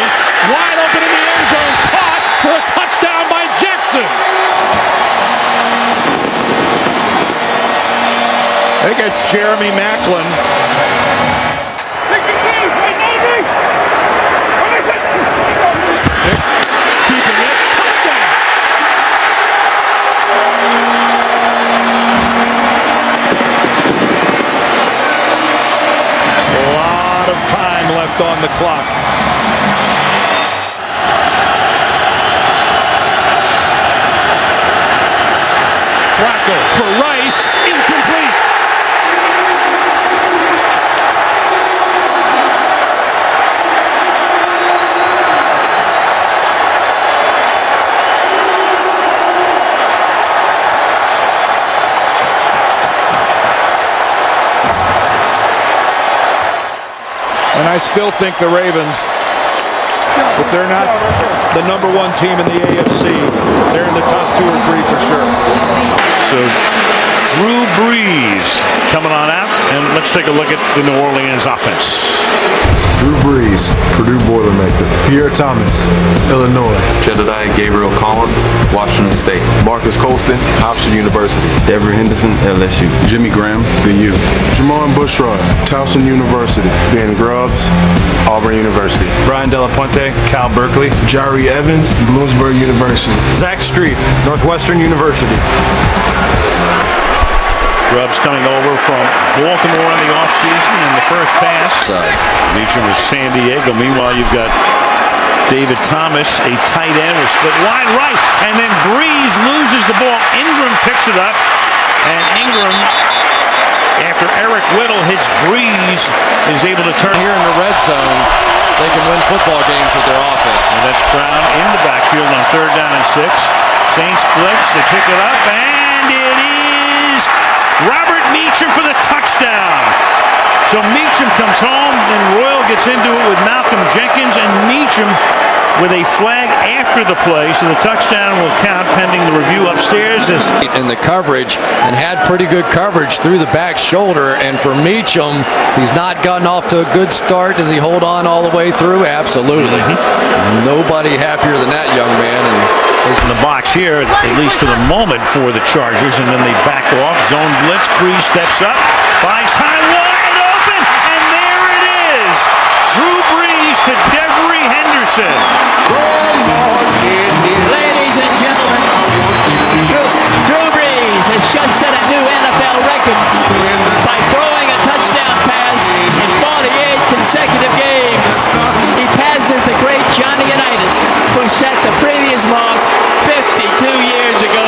Wide open in the end zone. Caught for a touchdown by Jackson. I think it's Jeremy Maclin. Keeping it. Touchdown. A lot of time left on the clock. Flacco for Rice. Incomplete. And I still think the Ravens, if they're not the #1 team in the AFC, they're in the top 2 or 3 for sure. So Drew Brees coming on out, and let's take a look at the New Orleans offense. Drew Brees, Purdue Boilermaker. Pierre Thomas, Illinois. Jedediah Gabriel Collins, Washington State. Marcus Colston, Hofstra University. Dever Henderson, LSU. Jimmy Graham, the U. Jamon Bushrod, Towson University. Ben Grubbs, Auburn University. Brian Delapuente, Cal Berkeley. Jari Evans, Bloomsburg University. Zach Streif, Northwestern University. Grubbs coming over from Baltimore in the offseason in the first pass. Meacham was San Diego. Meanwhile, you've got David Thomas, a tight end, was split wide right, and then Brees loses the ball. Ingram picks it up, and Ingram, after Eric Whittle hits Brees, is able to turn. Here in the red zone, they can win football games with their offense. And that's Brown in the backfield on 3rd down and 6. Saints blitz, they pick it up, and it is Robert Meacham for the touchdown. So Meacham comes home, and Royal gets into it with Malcolm Jenkins, and Meacham with a flag after the play, so the touchdown will count pending the review upstairs. In the coverage and had pretty good coverage through the back shoulder. And for Meacham, he's not gotten off to a good start. Does he hold on all the way through? Absolutely. Nobody happier than that young man. And in the box here, at least for the moment, for the Chargers, and then they back off. Zone blitz. Breeze steps up, buys time, wide open, and there it is. Drew Brees to Devery Henderson. Ladies and gentlemen, Drew Brees has just set a new NFL record by throwing a touchdown pass in 48 consecutive games. He passes the great Johnny Unitas, who set the previous mark 52 years ago.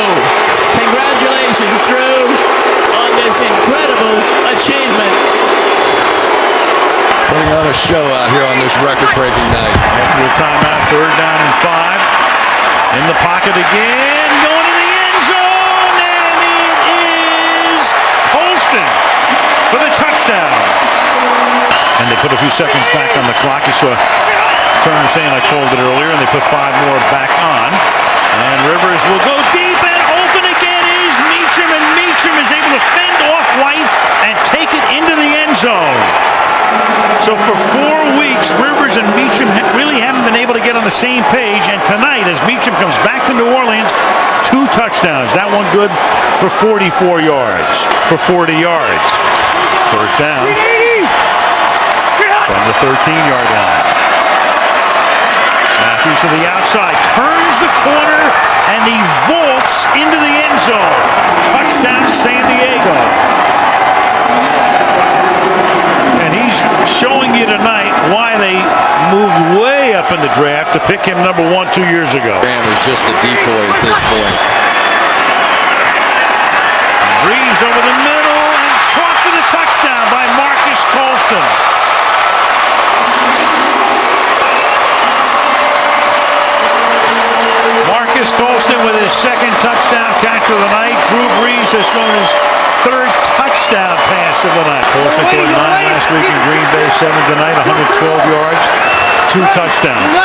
Congratulations, Drew, on this incredible achievement. putting on a show out here on this record-breaking night. After the timeout, 3rd down and 5. In the pocket again, going to the end zone, and it is Holston for the touchdown. And they put a few seconds back on the clock. You saw Turner saying I called it earlier, and they put 5 more back on. And Rivers will go deep, and open again is Meacham, and Meacham is able to fend off White and take it into the end zone. So for 4 weeks, Rivers and Meacham really haven't been able to get on the same page. And tonight, as Meacham comes back to New Orleans, 2 touchdowns. That one good for 44 yards, for 40 yards. First down from the 13-yard line. Matthews to the outside, turns the corner, and he vaults into the end zone. Touchdown, San Diego. And he's showing you tonight why they moved way up in the draft to pick him number 1 2 years ago. Graham is just a decoy at this point. Breeze over the middle and caught for the touchdown by Marcus Colston. Marcus Colston with his 2nd touchdown catch of the night. Drew Brees has thrown his 3rd touchdown pass of the night. Colston scored 9 last week in Green Bay, 7 tonight, 112 yards, 2 touchdowns.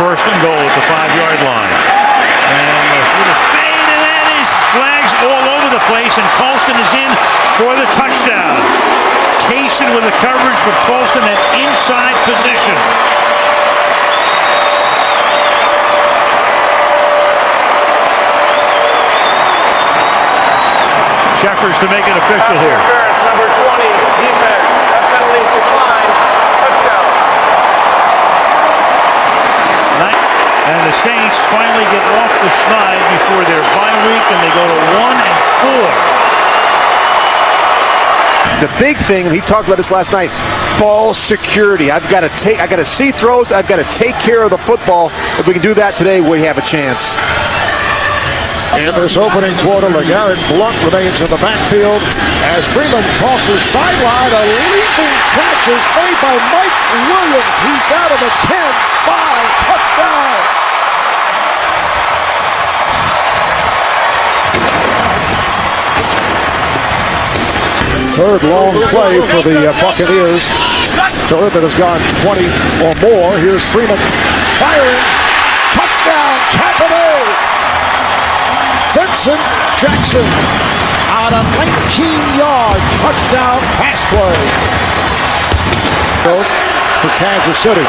1st and goal at the 5-yard line. And with a fade, and that is flags all over the place, and Colston is in for the touchdown. Kaysen with the coverage, but Colston at inside position. Shepherds to make it official here. Number 20, defense. That penalty declined. Touchdown. And the Saints finally get off the schneid before their bye week, and they go to 1-4. The big thing, and he talked about this last night, ball security. I got to see throws. I've got to take care of the football. If we can do that today, we have a chance. In this opening quarter, LeGarrette Blount remains in the backfield as Freeman tosses sideline. A leaping catch is made by Mike Williams. He's down to the 10-5 touchdown. Third long play for the Buccaneers. Third that has gone 20 or more. Here's Freeman firing. Touchdown, Tampa. Vincent Jackson on a 19-yard touchdown pass play for Kansas City.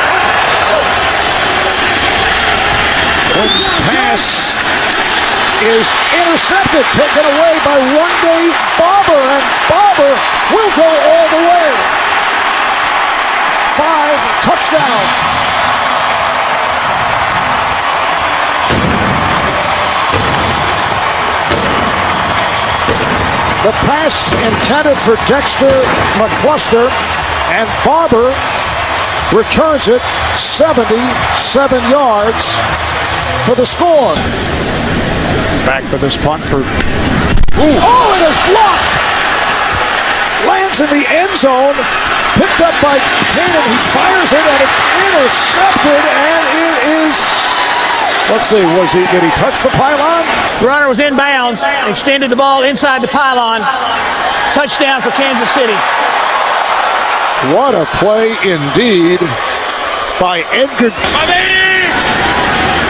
Quinn's pass is intercepted, taken away by one-day Barber, and Barber will go all the way. 5 touchdowns. The pass intended for Dexter McCluster, and Barber returns it 77 yards for the score. Back for this punt for... Oh, it is blocked! Lands in the end zone, picked up by Cannon. He fires it, and it's intercepted, and it is... Let's see, did he touch the pylon? The runner was inbounds, extended the ball inside the pylon. Touchdown for Kansas City. What a play indeed by Edgar.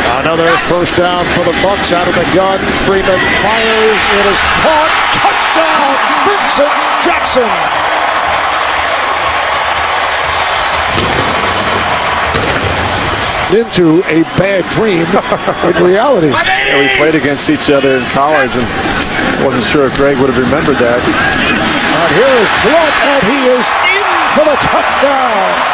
Another first down for the Bucs out of the gun. Freeman fires. It is caught. Touchdown, Vincent Jackson. Into a bad dream in reality. Yeah, we played against each other in college, and wasn't sure if Greg would have remembered that. And here is Blunt, and he is in for the touchdown.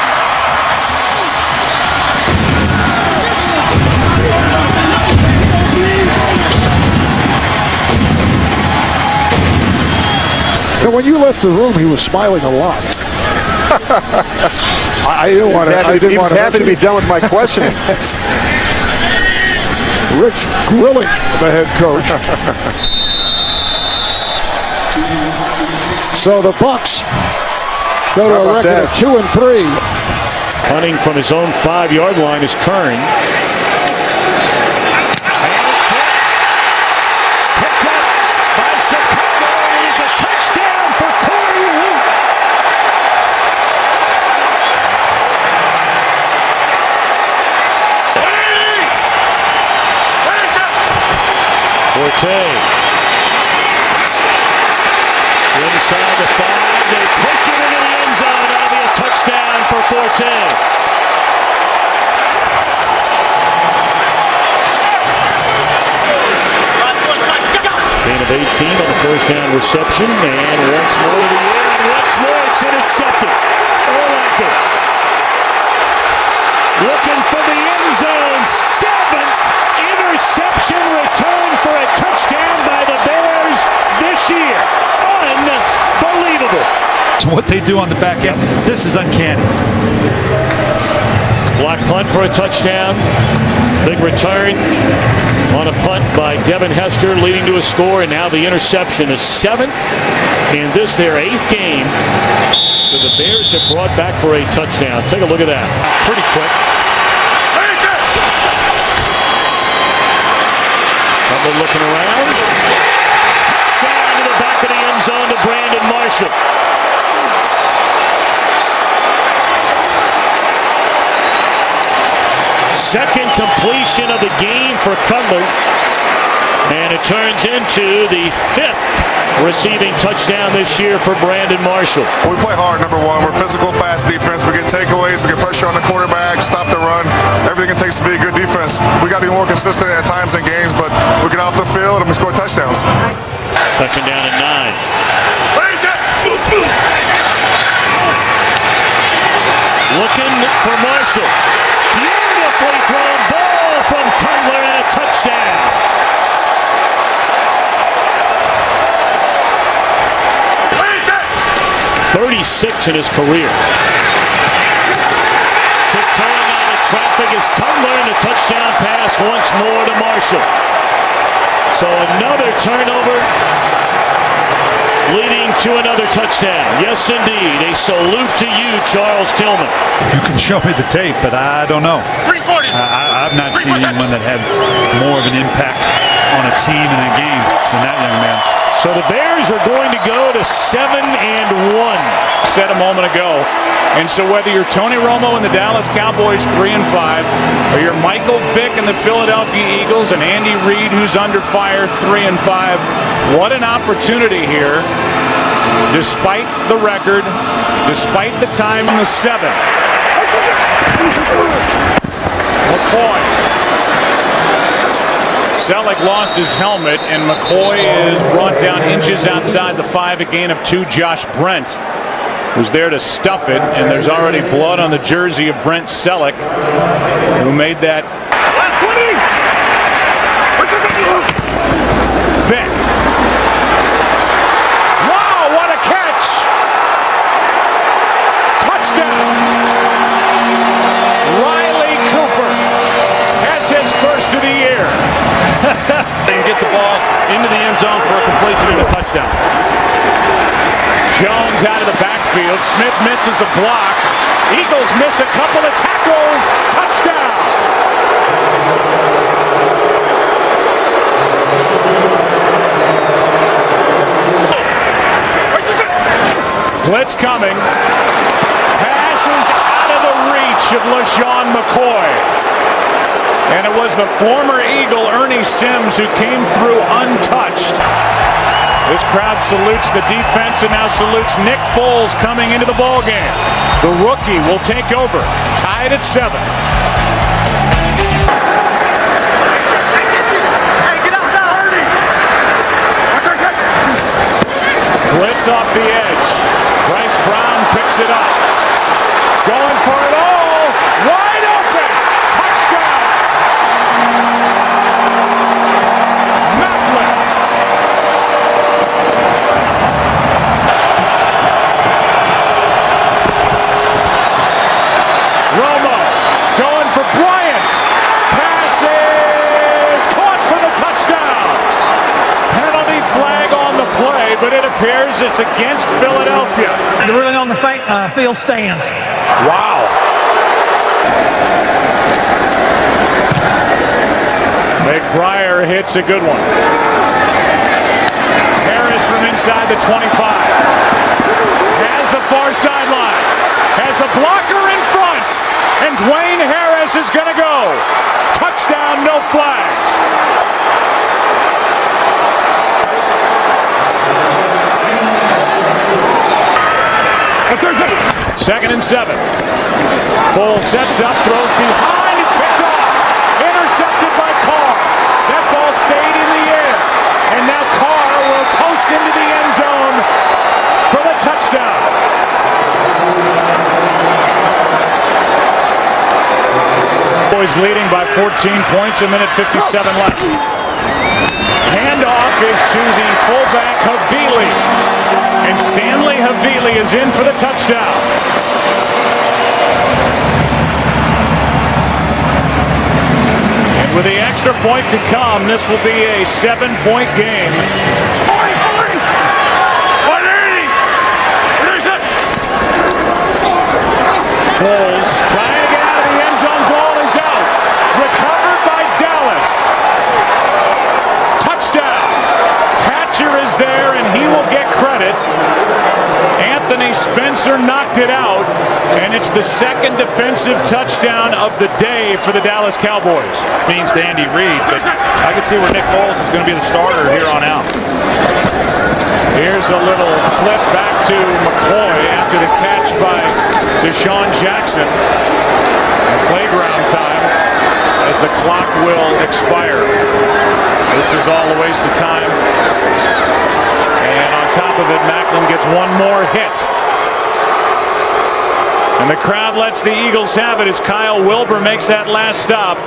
And when you left the room, he was smiling a lot. I didn't want to. He was happy to be done with my questioning. Rich grilling the head coach. So the Bucs go to a record of 2-3. Punting from his own 5-yard line is Kern. Forte. Inside the 5, they push it into the end zone. That'll be a touchdown for Forte. Gain of 18 on the first down reception, and once more to the air, and once more it's intercepted. Urlacher looking for the end zone. 7th interception return for a touchdown by the Bears this year. Unbelievable. What they do on the back end, this is uncanny. Block punt for a touchdown. Big return on a punt by Devin Hester, leading to a score, and now the interception is 7th in this their 8th game that the Bears have brought back for a touchdown. Take a look at that. Pretty quick. Looking around. Touchdown to the back of the end zone to Brandon Marshall. Second completion of the game for Cutler. And it turns into the 5th receiving touchdown this year for Brandon Marshall. We play hard, number one. We're physical, fast defense. We get takeaways. We get pressure on the quarterback, stop the run. Everything it takes to be a good defense. We got to be more consistent at times in games, but we get off the field and we score touchdowns. Second down and 9. Looking for Marshall. Beautifully thrown ball from Cutler and a touchdown. 36 in his career. Tiptoeing out of traffic is Cutler, and a touchdown pass once more to Marshall. So another turnover leading to another touchdown. Yes, indeed. A salute to you, Charles Tillman. You can show me the tape, but I don't know. I've not seen anyone that had more of an impact on a team in a game than that young man. So the Bears are going to go to 7-1. Said a moment ago. And so whether you're Tony Romo and the Dallas Cowboys 3-5, or you're Michael Vick and the Philadelphia Eagles and Andy Reid, who's under fire, 3-5, what an opportunity here, despite the record, despite the time in the 7th. McCoy. Selleck lost his helmet, and McCoy is brought down inches outside the 5, a gain of 2. Josh Brent was there to stuff it, and there's already blood on the jersey of Brent Selleck, who made that. Vick. Wow, what a catch! Touchdown! Riley Cooper has his first of the year. And get the ball into the end zone for a completion and a touchdown. Jones out of the backfield. Smith misses a block. Eagles miss a couple of tackles. Touchdown. Blitz coming. Passes out of the reach of LaShawn McCoy. And it was the former Eagle, Ernie Sims, who came through untouched. This crowd salutes the defense and now salutes Nick Foles coming into the ballgame. The rookie will take over, tied at 7. Blitz off the edge. Bryce Brown picks it up. Going for it all. Wide open. Touchdown. Macklin. Romo going for Bryant. Passes caught for the touchdown. Penalty flag on the play, but it appears it's against Philadelphia. They're really on the field stands. Wow. McBriar hits a good one. Harris from inside the 25. Has the far sideline. Has a blocker in front. And Dwayne Harris is going to go. Touchdown, no flags. Second and 7. Foles sets up, throws behind, is picked off. Intercepted by Carr. That ball stayed in the air. And now Carr will post into the end zone for the touchdown. Boys leading by 14 points, a minute 57 left. Handoff is to the fullback Havili. And Stanley Havili is in for the touchdown. And with the extra point to come, this will be a 7-point game. Foles trying to get out of the end zone. Ball is out. Recovered by Dallas. Touchdown. Hatcher is there, and he will get credit. Anthony Spencer knocked it out, and it's the second defensive touchdown of the day for the Dallas Cowboys. Means to Andy Reid, but I can see where Nick Foles is going to be the starter here on out. Here's a little flip back to McCoy after the catch by Deshaun Jackson. Playground time as the clock will expire. This is all a waste of time. And on top of it, Macklin gets one more hit. And the crowd lets the Eagles have it as Kyle Wilbur makes that last stop.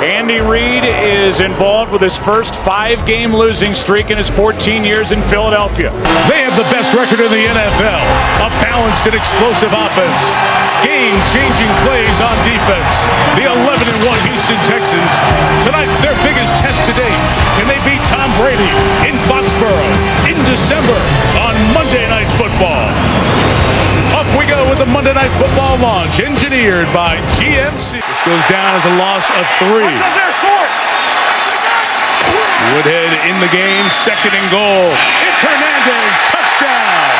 Andy Reid is involved with his first 5-game losing streak in his 14 years in Philadelphia. They have the best record in the NFL. A balanced and explosive offense. Game-changing plays on defense. The 11-1 Houston Texans. Tonight, their biggest test to date. Can they beat Tom Brady in Foxborough in December on Monday Night Football? Off we go with the Monday Night Football launch, engineered by GMC. This goes down as a loss of 3. Woodhead in the game, 2nd and goal. It's Hernandez, touchdown.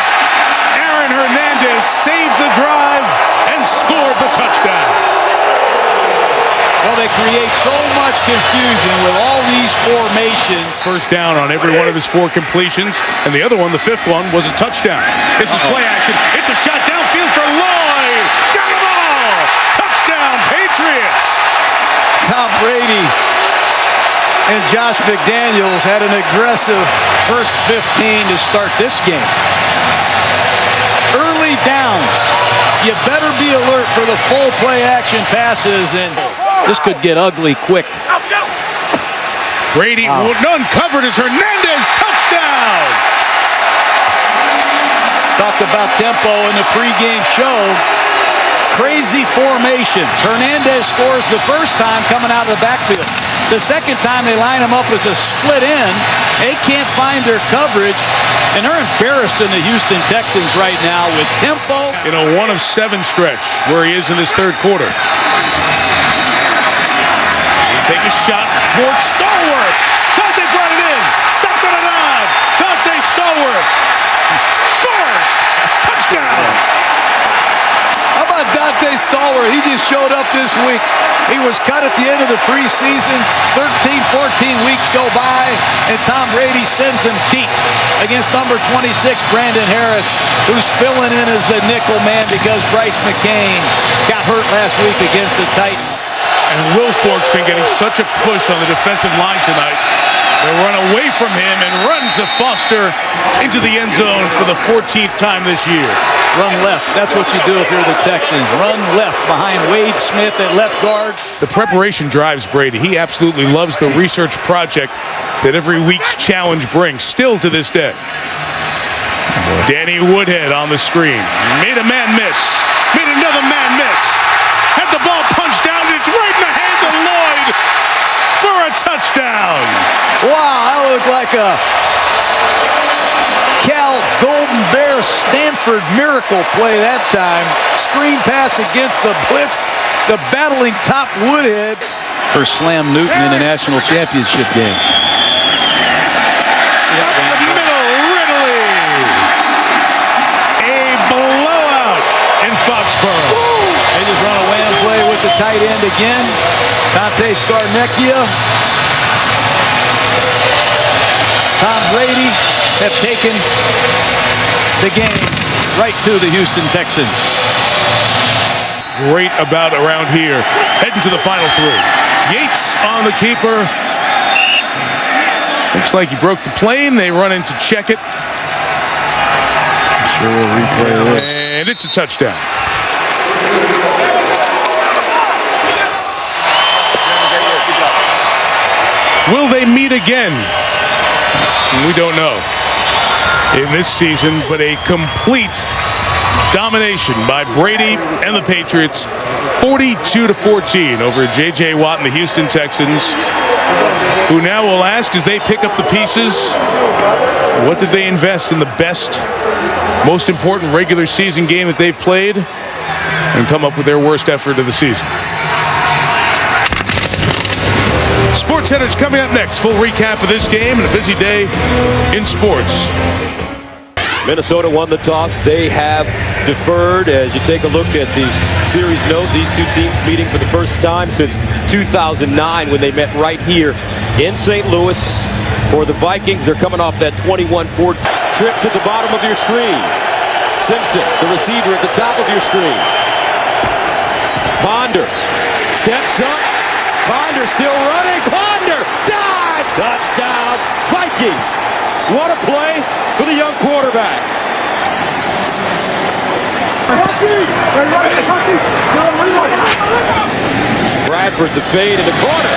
Aaron Hernandez saved the drive and scored the touchdown. Well, they create so much confusion with all these formations. First down on every one of his 4 completions, and the other one, the 5th one, was a touchdown. This is play action. It's a shot downfield for Lloyd. Got the ball. Touchdown, Patriots. Tom Brady and Josh McDaniels had an aggressive first 15 to start this game. Early downs. You better be alert for the full play action passes, and this could get ugly quick. Brady uncovered as Hernandez, touchdown! Talked about tempo in the pregame show. Crazy formations. Hernandez scores the first time coming out of the backfield. The second time they line him up as a split end. They can't find their coverage, and they're embarrassing the Houston Texans right now with tempo. In a 1-of-7 stretch where he is in this third quarter. Take a shot towards Stallworth. Dante brought it in. Stopped on a dive. Dante Stallworth scores. Touchdown. How about Dante Stallworth? He just showed up this week. He was cut at the end of the preseason. 13, 14 weeks go by, and Tom Brady sends him deep against number 26, Brandon Harris, who's filling in as the nickel man because Bryce McCain got hurt last week against the Titans. And Will Fork's been getting such a push on the defensive line tonight. They run away from him and run to Foster into the end zone for the 14th time this year. Run left. That's what you do if you're the Texans. Run left behind Wade Smith at left guard. The preparation drives Brady. He absolutely loves the research project that every week's challenge brings, still to this day. Danny Woodhead on the screen. Made a man miss. Made another man miss. Had the ball punched down. It's right in the hands of Lloyd for a touchdown. Wow, that looked like a Cal Golden Bear Stanford miracle play that time. Screen pass against the blitz. The battling top Woodhead for Slam Newton in the national championship game. Foxborough. They just run a wham play with the tight end again. Dante Scarnecchia. Tom Brady have taken the game right to the Houston Texans. Great about around here. Heading to the final three. Yates on the keeper. Looks like he broke the plane. They run in to check it. Sure will replay this. And it's a touchdown. Will they meet again? We don't know in this season, but a complete domination by Brady and the Patriots, 42-14 over J.J. Watt and the Houston Texans, who now will ask as they pick up the pieces, what did they invest in the best, most important regular season game that they've played and come up with their worst effort of the season? SportsCenter's coming up next. Full recap of this game and a busy day in sports. Minnesota won the toss. They have deferred. As you take a look at the series note, these two teams meeting for the first time since 2009 when they met right here in St. Louis. For the Vikings, they're coming off that 21-4 trips at the bottom of your screen. Simpson, the receiver at the top of your screen. Ponder steps up. Ponder still running. Ponder dives. Touchdown, Vikings. What a play for the young quarterback. Bradford, the fade in the corner.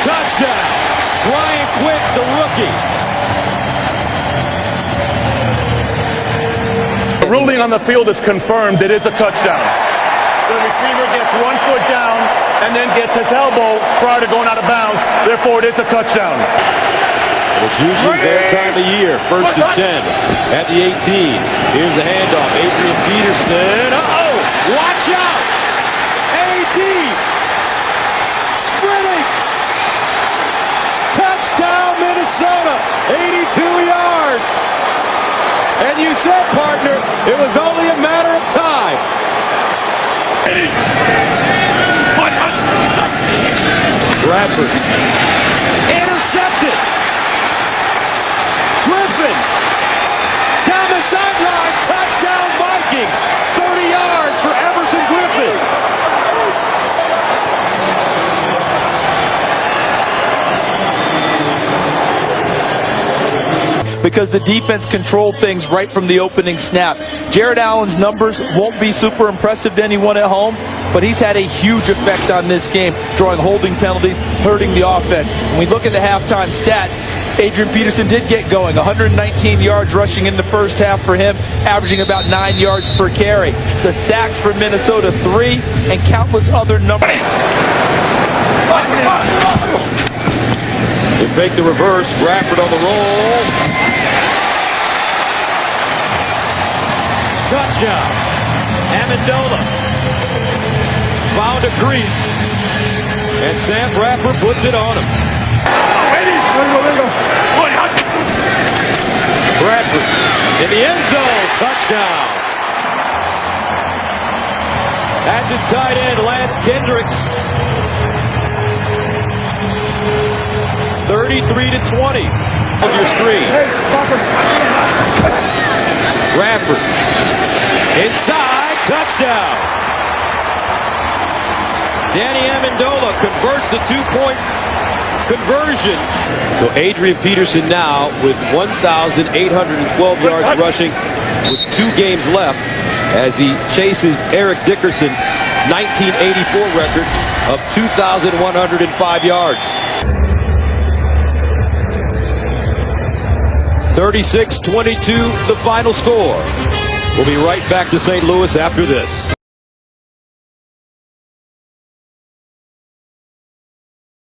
Touchdown, Brian Quick, the rookie. The ruling on the field is confirmed. It is a touchdown. The receiver gets 1 foot down and then gets his elbow prior to going out of bounds. Therefore, it is a touchdown. It's usually their time of year. 1st and 10 at the 18. Here's the handoff. Adrian Peterson. Uh-oh! Watch out! A.D. sprinting. Touchdown, Minnesota. 82 yards. And you said, partner, it was only a matter of time. Bradford. Intercepted. Griffin. Down the sideline. Touchdown Vikings. 30 yards for Everson Griffin. Because the defense controlled things right from the opening snap. Jared Allen's numbers won't be super impressive to anyone at home, but he's had a huge effect on this game, drawing holding penalties, hurting the offense. When we look at the halftime stats, Adrian Peterson did get going. 119 yards rushing in the first half for him, averaging about 9 yards per carry. The sacks for Minnesota, 3, and countless other numbers. They fake the reverse. Bradford on the roll. Touchdown. Amendola found a crease, and Sam Bradford puts it on him. Bradford in the end zone. Touchdown. That's his tight end, Lance Kendricks. 33-20 on your screen. Bradford inside, touchdown. Danny Amendola converts the 2-point conversion. So Adrian Peterson now with 1,812 yards rushing with 2 games left as he chases Eric Dickerson's 1984 record of 2,105 yards. 36-22 the final score. We'll be right back to St. Louis after this.